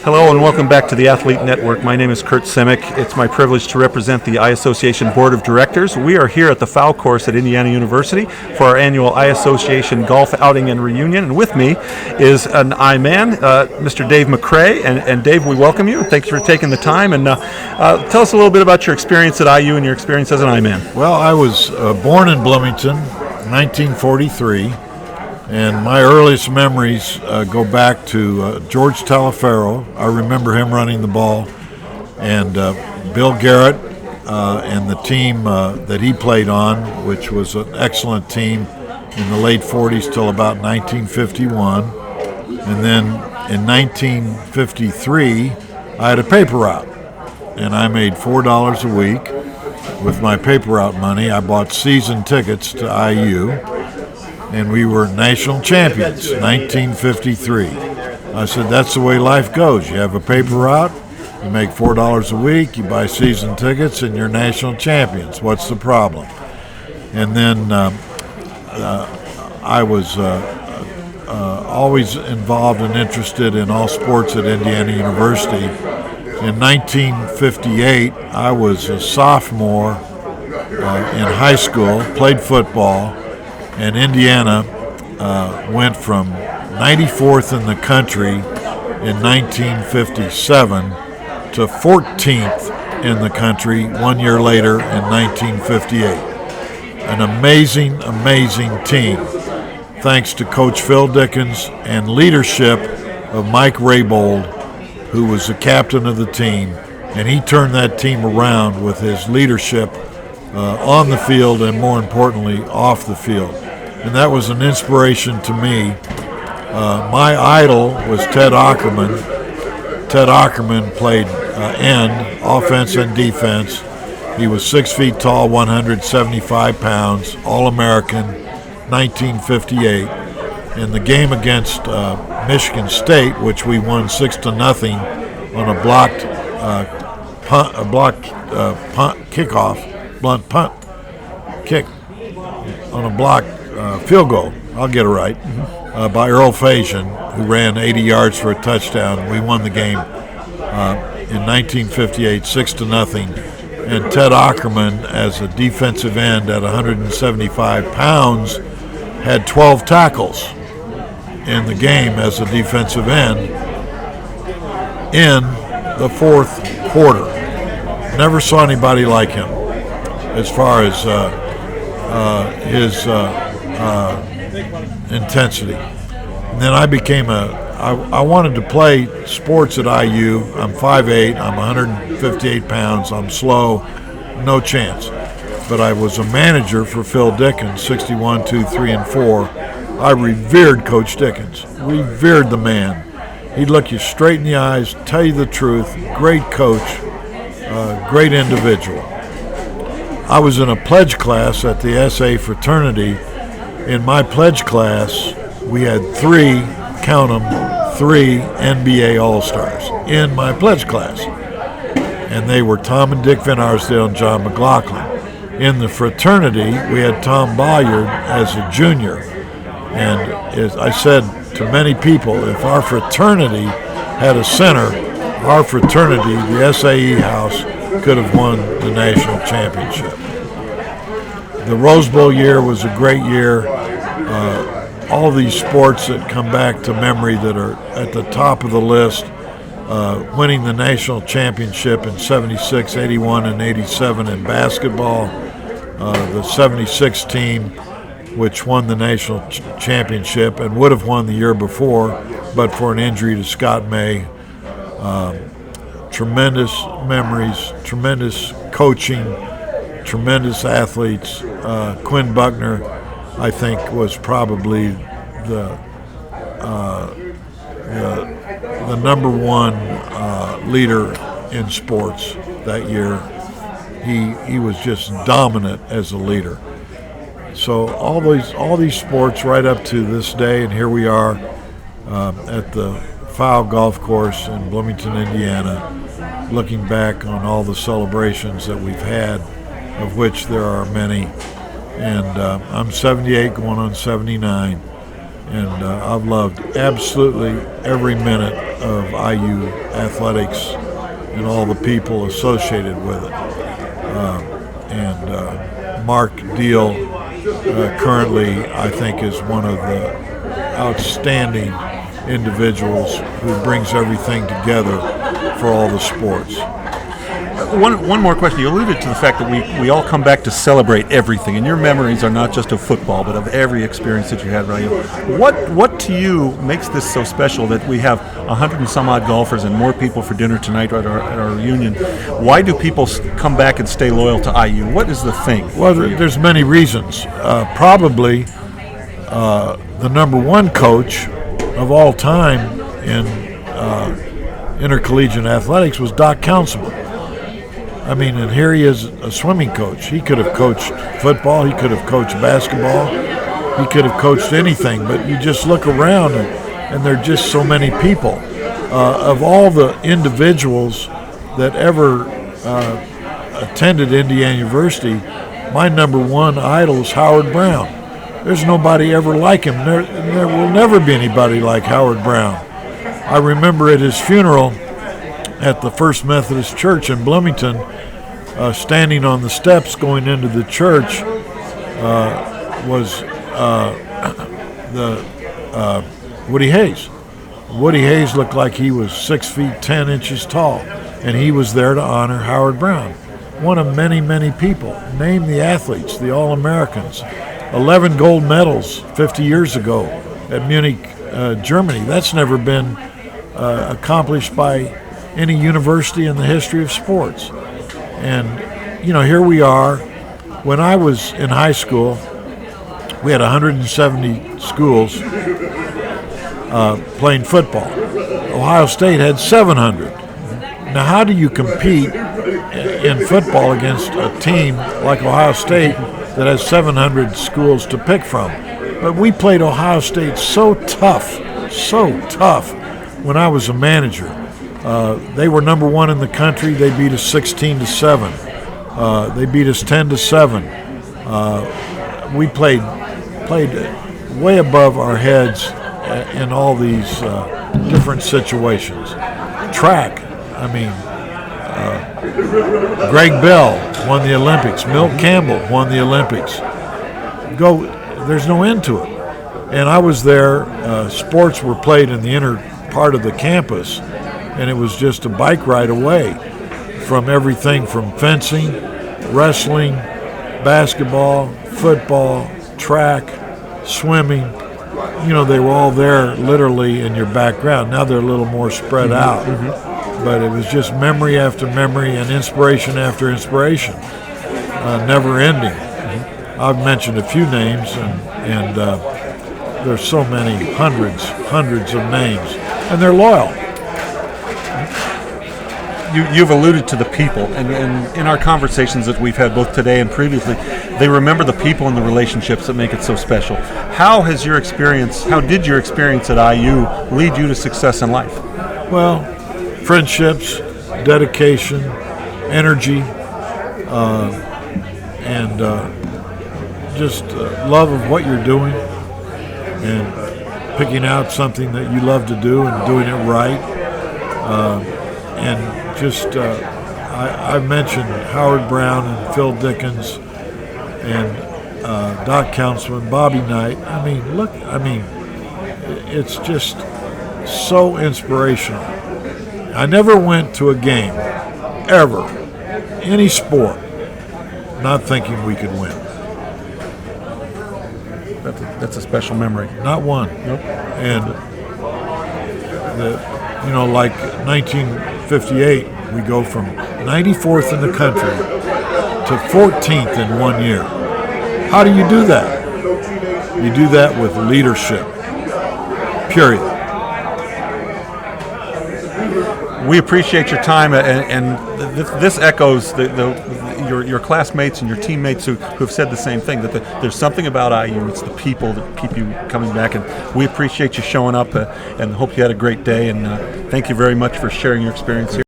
Hello and welcome back to the Athlete Network. My name is Curt Simic. It's my privilege to represent the Eye Association Board of Directors. We are here at the Foul Course at Indiana University for our annual Eye Association Golf Outing and Reunion. And with me is an I-Man, Mr. Dave McCrea. And Dave, we welcome you. Thanks for taking the time. And tell us a little bit about your experience at IU and your experience as an I-Man. Well, I was born in Bloomington, 1943. And my earliest memories go back to George Talaferro. I remember him running the ball, and Bill Garrett and the team that he played on, which was an excellent team in the late 40s till about 1951. And then in 1953, I had a paper route, and I made $4 a week with my paper route money. I bought season tickets to IU. And we were national champions, 1953. I said, that's the way life goes. You have a paper route, you make $4 a week, you buy season tickets, and you're national champions. What's the problem? And then I was always involved and interested in all sports at Indiana University. In 1958, I was a sophomore in high school, played football, and Indiana went from 94th in the country in 1957 to 14th in the country 1 year later in 1958. An amazing, amazing team, thanks to Coach Phil Dickens and leadership of Mike Raybould, who was the captain of the team, and he turned that team around with his leadership on the field and, more importantly, off the field. And that was an inspiration to me. My idol was Ted Ackerman. Ted Ackerman played end, offense and defense. He was 6 feet tall, 175 pounds, All-American, 1958. In the game against Michigan State, which we won 6-0 on a blocked blunt punt kick on a blocked field goal, I'll get it right, by Earl Fajan, who ran 80 yards for a touchdown. We won the game in 1958, 6-0. And Ted Ackerman, as a defensive end at 175 pounds, had 12 tackles in the game as a defensive end in the fourth quarter. Never saw anybody like him as far as his intensity. And then I became I wanted to play sports at IU. I'm 5'8", I'm 158 pounds, I'm slow, no chance. But I was a manager for Phil Dickens, 61, 2, 3, and 4. I revered Coach Dickens, revered the man. He'd look you straight in the eyes, tell you the truth, great coach, great individual. I was in a pledge class at the SA fraternity. In my pledge class, we had three NBA All-Stars in my pledge class. And they were Tom and Dick Van Arsdale and John McLaughlin. In the fraternity, we had Tom Bolyard as a junior. And as I said to many people, if our fraternity had a center, our fraternity, the SAE House, could have won the national championship. The Rose Bowl year was a great year. All these sports that come back to memory that are at the top of the list, winning the national championship in 76, 81, and 87 in basketball, the 76 team, which won the national championship and would have won the year before, but for an injury to Scott May. Tremendous memories, tremendous coaching, tremendous athletes. Quinn Buckner, I think, was probably the number one leader in sports that year. He was just dominant as a leader. So all these sports right up to this day, and here we are at the Foul Golf Course in Bloomington, Indiana, looking back on all the celebrations that we've had, of which there are many. And I'm 78 going on 79, and I've loved absolutely every minute of IU athletics and all the people associated with it. Mark Deal currently, I think, is one of the outstanding individuals who brings everything together for all the sports. One more question. You alluded to the fact that we all come back to celebrate everything, and your memories are not just of football, but of every experience that you had, right? What to you makes this so special that we have 100 and some odd golfers and more people for dinner tonight at our reunion? Why do people come back and stay loyal to IU? What is the thing? Well, there's many reasons. Probably the number one coach of all time in intercollegiate athletics was Doc Councilman. I mean, and here he is, a swimming coach. He could have coached football. He could have coached basketball. He could have coached anything. But you just look around, and there are just so many people. Of all the individuals that ever attended Indiana University, my number one idol is Howard Brown. There's nobody ever like him. There will never be anybody like Howard Brown. I remember at his funeral at the First Methodist Church in Bloomington, standing on the steps going into the church was Woody Hayes. Woody Hayes looked like he was 6 feet 10 inches tall, and he was there to honor Howard Brown. One of many, many people. Name the athletes, the All-Americans. 11 gold medals 50 years ago at Munich, Germany. That's never been accomplished by any university in the history of sports. And, you know, here we are. When I was in high school, we had 170 schools playing football. Ohio State had 700. Now, how do you compete in football against a team like Ohio State that has 700 schools to pick from? But we played Ohio State so tough when I was a manager. They were number one in the country. They beat us 16-7. They beat us 10-7. We played way above our heads in all these different situations. Track, I mean, Greg Bell won the Olympics. Milt Campbell won the Olympics. There's no end to it. And I was there. Sports were played in the inner part of the campus, and it was just a bike ride away from everything from fencing, wrestling, basketball, football, track, swimming. You know, they were all there literally in your background. Now they're a little more spread out. But it was just memory after memory and inspiration after inspiration, never ending. I've mentioned a few names, and there's so many, hundreds of names, and they're loyal. You've alluded to the people, and in our conversations that we've had both today and previously, they remember the people and the relationships that make it so special. How did your experience at IU lead you to success in life? Well, friendships, dedication, energy, and just love of what you're doing, and picking out something that you love to do and doing it right. And just, I mentioned Howard Brown and Phil Dickens and Doc Councilman, Bobby Knight. I mean, it's just so inspirational. I never went to a game, ever, any sport, not thinking we could win. That's a special memory. Not one. Nope. And, like 1958, we go from 94th in the country to 14th in 1 year. How do you do that? You do that with leadership, period. We appreciate your time, and this echoes your classmates and your teammates who have said the same thing, that there's something about IU. It's the people that keep you coming back, and we appreciate you showing up and hope you had a great day, and thank you very much for sharing your experience here.